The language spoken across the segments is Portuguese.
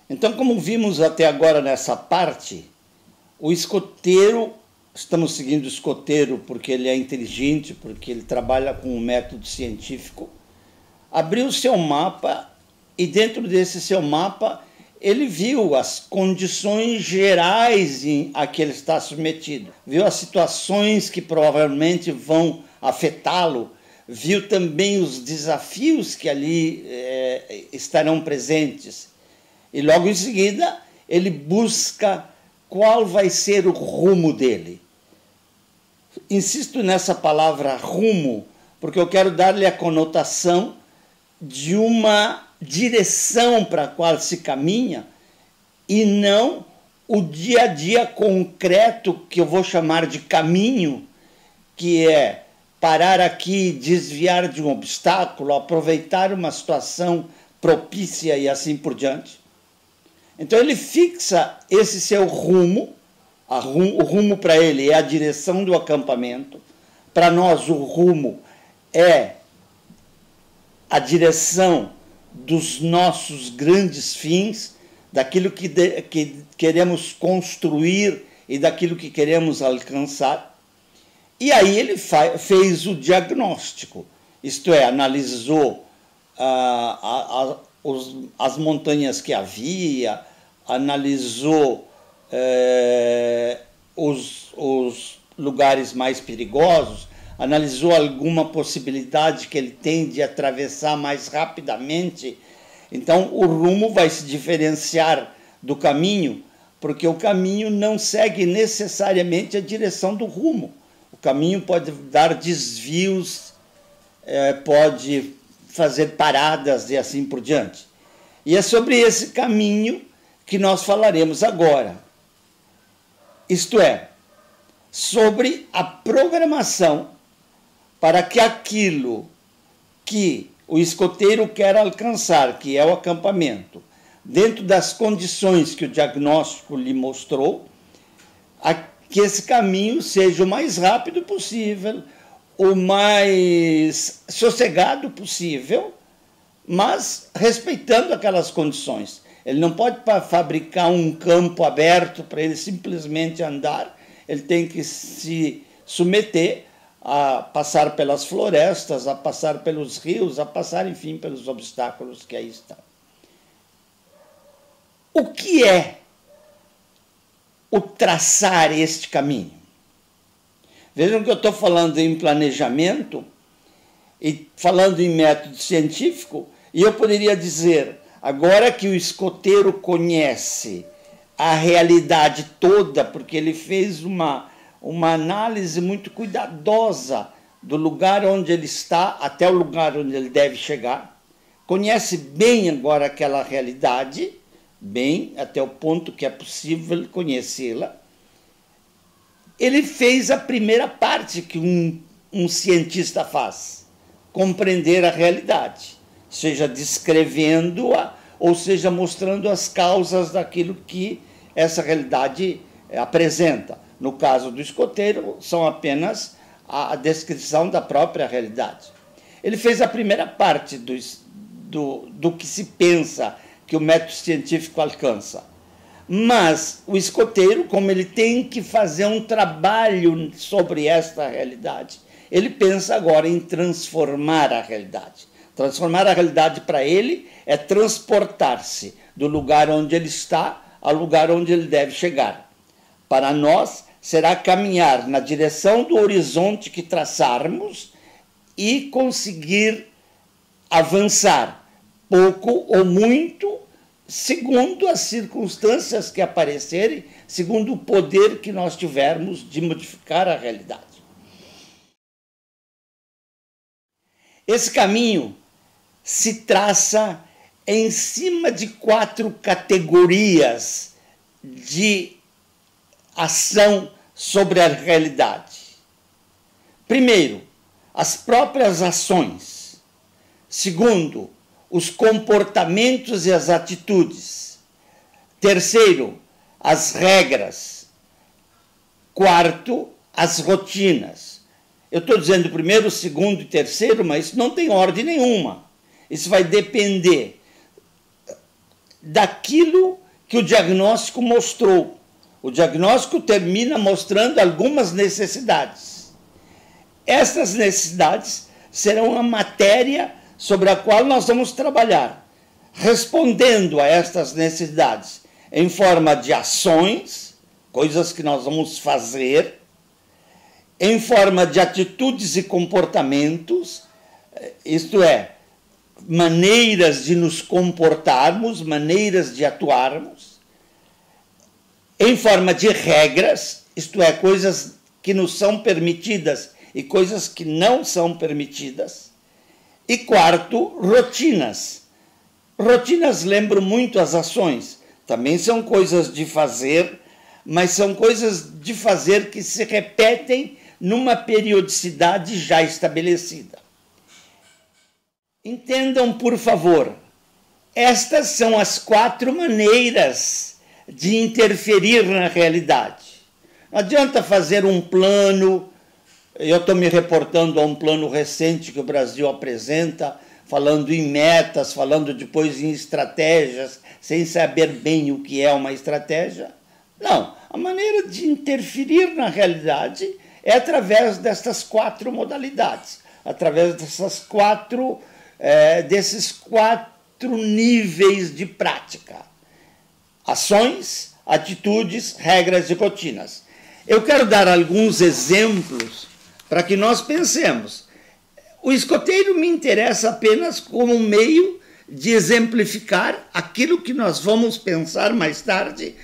Então, como vimos até agora nessa parte, o escoteiro, estamos seguindo o escoteiro porque ele é inteligente, porque ele trabalha com um método científico, abriu o seu mapa e dentro desse seu mapa ele viu as condições gerais a que ele está submetido, viu as situações que provavelmente vão afetá-lo, viu também os desafios que ali estarão presentes. E logo em seguida ele busca qual vai ser o rumo dele. Insisto nessa palavra rumo, porque eu quero dar-lhe a conotação de uma direção para a qual se caminha e não o dia a dia concreto que eu vou chamar de caminho, que é parar aqui, desviar de um obstáculo, aproveitar uma situação propícia e assim por diante. Então ele fixa esse seu rumo, o rumo para ele é a direção do acampamento, para nós o rumo é a direção dos nossos grandes fins, daquilo que queremos construir e daquilo que queremos alcançar. E aí ele fez o diagnóstico, isto é, analisou as montanhas que havia, analisou os lugares mais perigosos, analisou alguma possibilidade que ele tem de atravessar mais rapidamente. Então, o rumo vai se diferenciar do caminho, porque o caminho não segue necessariamente a direção do rumo. O caminho pode dar desvios, pode fazer paradas e assim por diante. E é sobre esse caminho que nós falaremos agora. Isto é, sobre a programação para que aquilo que o escoteiro quer alcançar, que é o acampamento, dentro das condições que o diagnóstico lhe mostrou, que esse caminho seja o mais rápido possível, o mais sossegado possível, mas respeitando aquelas condições. Ele não pode fabricar um campo aberto para ele simplesmente andar, ele tem que se submeter a passar pelas florestas, a passar pelos rios, a passar, enfim, pelos obstáculos que aí estão. O que é o traçar este caminho? Vejam que eu estou falando em planejamento e falando em método científico, e eu poderia dizer, agora que o escoteiro conhece a realidade toda, porque ele fez uma análise muito cuidadosa do lugar onde ele está até o lugar onde ele deve chegar, conhece bem agora aquela realidade, bem, até o ponto que é possível conhecê-la. Ele fez a primeira parte que um cientista faz, compreender a realidade, seja descrevendo-a ou seja mostrando as causas daquilo que essa realidade apresenta. No caso do escoteiro, são apenas a descrição da própria realidade. Ele fez a primeira parte do que se pensa que o método científico alcança. Mas o escoteiro, como ele tem que fazer um trabalho sobre esta realidade, ele pensa agora em transformar a realidade. Transformar a realidade para ele é transportar-se do lugar onde ele está ao lugar onde ele deve chegar. Para nós, será caminhar na direção do horizonte que traçarmos e conseguir avançar, pouco ou muito, segundo as circunstâncias que aparecerem, segundo o poder que nós tivermos de modificar a realidade. Esse caminho se traça em cima de 4 categorias de ação sobre a realidade. Primeiro, as próprias ações. Segundo, os comportamentos e as atitudes. Terceiro, as regras. Quarto, as rotinas. Eu estou dizendo primeiro, segundo e terceiro, mas isso não tem ordem nenhuma. Isso vai depender daquilo que o diagnóstico mostrou. O diagnóstico termina mostrando algumas necessidades. Essas necessidades serão a matéria sobre a qual nós vamos trabalhar, respondendo a estas necessidades em forma de ações, coisas que nós vamos fazer, em forma de atitudes e comportamentos, isto é, maneiras de nos comportarmos, maneiras de atuarmos, em forma de regras, isto é, coisas que nos são permitidas e coisas que não são permitidas. E quarto, rotinas. Rotinas lembram muito as ações. Também são coisas de fazer, mas são coisas de fazer que se repetem numa periodicidade já estabelecida. Entendam, por favor, estas são as 4 maneiras de interferir na realidade. Não adianta fazer um plano. Eu estou me reportando a um plano recente que o Brasil apresenta, falando em metas, falando depois em estratégias, sem saber bem o que é uma estratégia. Não, a maneira de interferir na realidade é através destas 4 modalidades, através desses quatro níveis de prática: ações, atitudes, regras e rotinas. Eu quero dar alguns exemplos para que nós pensemos. O escoteiro me interessa apenas como um meio de exemplificar aquilo que nós vamos pensar mais tarde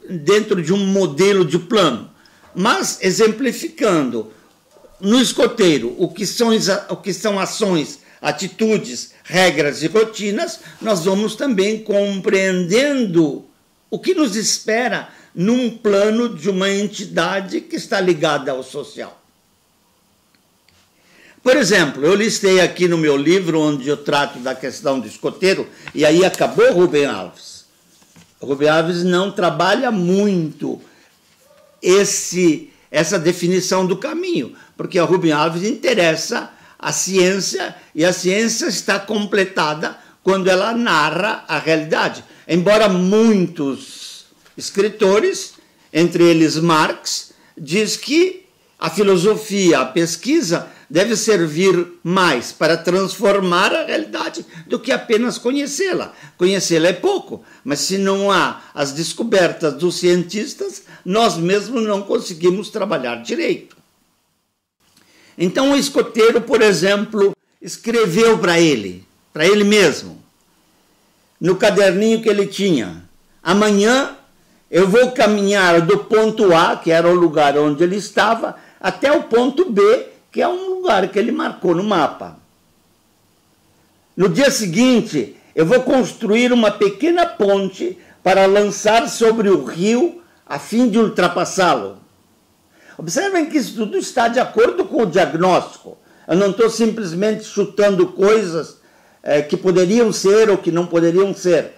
dentro de um modelo de plano. Mas exemplificando no escoteiro o que são ações, atitudes, regras e rotinas, nós vamos também compreendendo o que nos espera num plano de uma entidade que está ligada ao social. Por exemplo, eu listei aqui no meu livro, onde eu trato da questão do escoteiro, e aí acabou Rubem Alves. Rubem Alves não trabalha muito essa definição do caminho, porque a Rubem Alves interessa a ciência, e a ciência está completada quando ela narra a realidade. Embora muitos escritores, entre eles Marx, diz que a filosofia, a pesquisa, deve servir mais para transformar a realidade do que apenas conhecê-la. Conhecê-la é pouco, mas se não há as descobertas dos cientistas, nós mesmos não conseguimos trabalhar direito. Então o escoteiro, por exemplo, escreveu para ele mesmo, no caderninho que ele tinha: amanhã eu vou caminhar do ponto A, que era o lugar onde ele estava, até o ponto B, que é um lugar que ele marcou no mapa. No dia seguinte, eu vou construir uma pequena ponte para lançar sobre o rio a fim de ultrapassá-lo. Observem que isso tudo está de acordo com o diagnóstico. Eu não estou simplesmente chutando coisas que poderiam ser ou que não poderiam ser.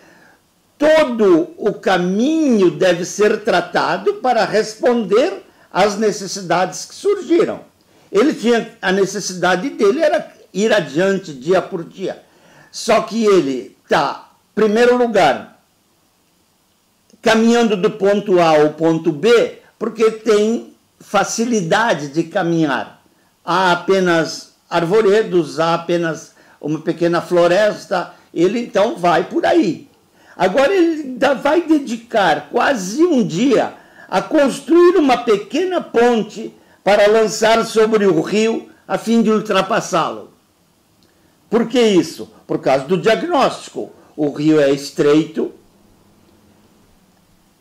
Todo o caminho deve ser tratado para responder às necessidades que surgiram. Ele tinha, a necessidade dele era ir adiante dia por dia. Só que ele está, em primeiro lugar, caminhando do ponto A ao ponto B, porque tem facilidade de caminhar. Há apenas arvoredos, há apenas uma pequena floresta, ele então vai por aí. Agora ele vai dedicar quase um dia a construir uma pequena ponte para lançar sobre o rio a fim de ultrapassá-lo. Por que isso? Por causa do diagnóstico. O rio é estreito,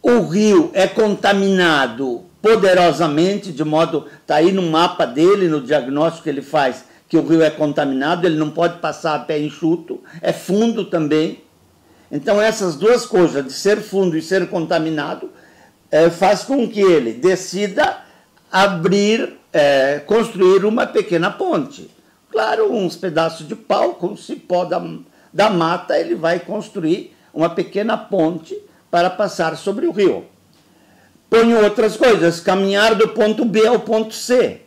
o rio é contaminado poderosamente, de modo, está aí no mapa dele, no diagnóstico que ele faz, que o rio é contaminado, ele não pode passar a pé enxuto, é fundo também. Então essas duas coisas, de ser fundo e ser contaminado, faz com que ele decida construir uma pequena ponte. Claro, uns pedaços de pau, com o cipó da mata, ele vai construir uma pequena ponte para passar sobre o rio. Põe outras coisas: caminhar do ponto B ao ponto C.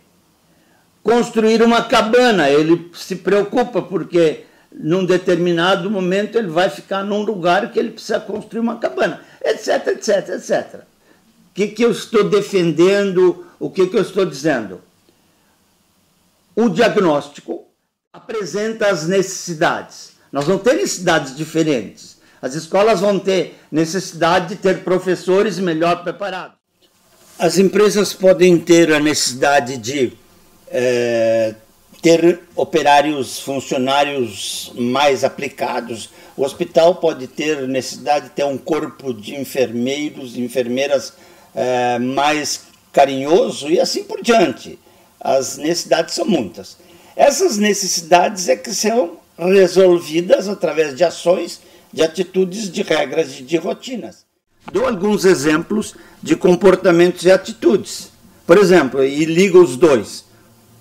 Construir uma cabana, ele se preocupa porque num determinado momento ele vai ficar num lugar que ele precisa construir uma cabana, etc, etc, etc. O que eu estou defendendo, o que eu estou dizendo? O diagnóstico apresenta as necessidades. Nós vamos ter necessidades diferentes. As escolas vão ter necessidade de ter professores melhor preparados. As empresas podem ter a necessidade de ter operários, funcionários mais aplicados. O hospital pode ter necessidade de ter um corpo de enfermeiros, enfermeiras mais carinhoso e assim por diante. As necessidades são muitas. Essas necessidades é que são resolvidas através de ações, de atitudes, de regras e de rotinas. Dou alguns exemplos de comportamentos e atitudes. Por exemplo, e ligo os dois.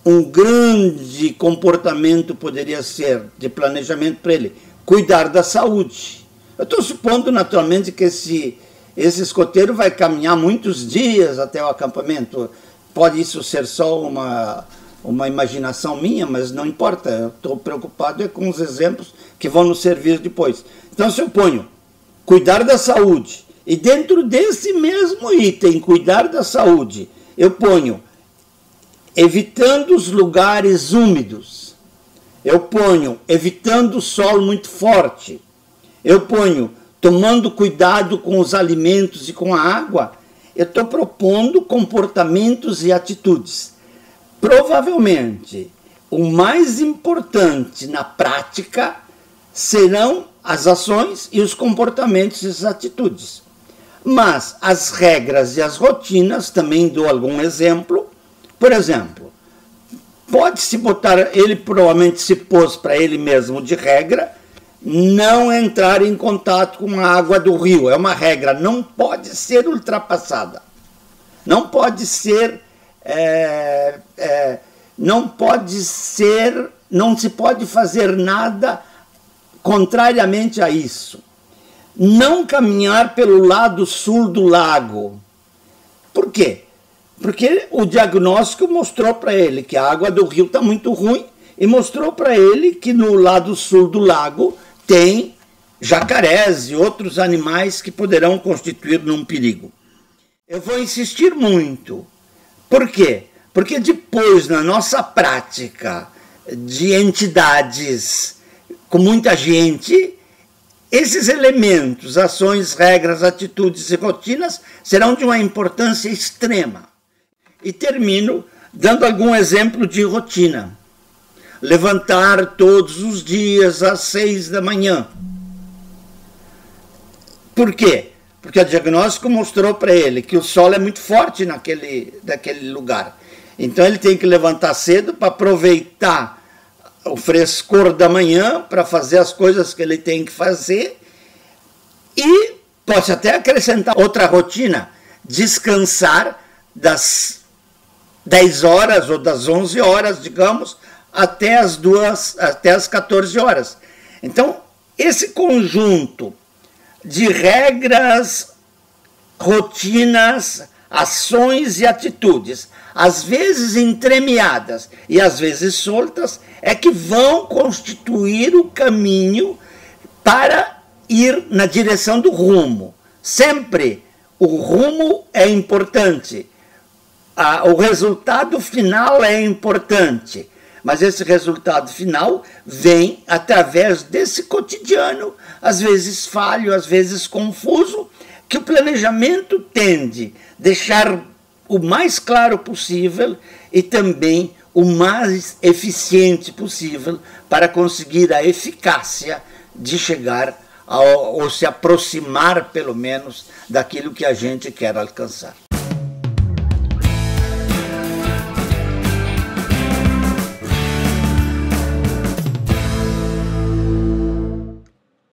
Um grande comportamento poderia ser, de planejamento para ele, cuidar da saúde. Eu estou supondo, naturalmente, que esse escoteiro vai caminhar muitos dias até o acampamento. Pode isso ser só uma imaginação minha, mas não importa. Eu estou preocupado com os exemplos que vão nos servir depois. Então, se eu ponho cuidar da saúde, e dentro desse mesmo item, cuidar da saúde, eu ponho evitando os lugares úmidos, eu ponho evitando o sol muito forte, eu ponho tomando cuidado com os alimentos e com a água, eu estou propondo comportamentos e atitudes. Provavelmente, o mais importante na prática serão as ações e os comportamentos e as atitudes. Mas as regras e as rotinas, também dou algum exemplo. Por exemplo, pode-se botar, ele provavelmente se pôs para ele mesmo de regra, não entrar em contato com a água do rio. É uma regra, não pode ser ultrapassada. Não pode ser, não se pode fazer nada contrariamente a isso. Não caminhar pelo lado sul do lago. Por quê? Porque o diagnóstico mostrou para ele que a água do rio está muito ruim e mostrou para ele que no lado sul do lago tem jacarés e outros animais que poderão constituir num perigo. Eu vou insistir muito. Por quê? Porque depois, na nossa prática de entidades com muita gente, esses elementos, ações, regras, atitudes e rotinas serão de uma importância extrema. E termino dando algum exemplo de rotina. Levantar todos os dias às 6 da manhã. Por quê? Porque o diagnóstico mostrou para ele que o sol é muito forte naquele lugar. Então ele tem que levantar cedo para aproveitar o frescor da manhã para fazer as coisas que ele tem que fazer. E pode até acrescentar outra rotina, descansar das 10 horas ou das 11 horas, digamos, até as 14 horas. Então, esse conjunto de regras, rotinas, ações e atitudes, às vezes entremeadas e às vezes soltas, é que vão constituir o caminho para ir na direção do rumo. Sempre o rumo é importante, o resultado final é importante, mas esse resultado final vem através desse cotidiano, às vezes falho, às vezes confuso, que o planejamento tende a deixar o mais claro possível e também o mais eficiente possível para conseguir a eficácia de chegar ou se aproximar, pelo menos, daquilo que a gente quer alcançar.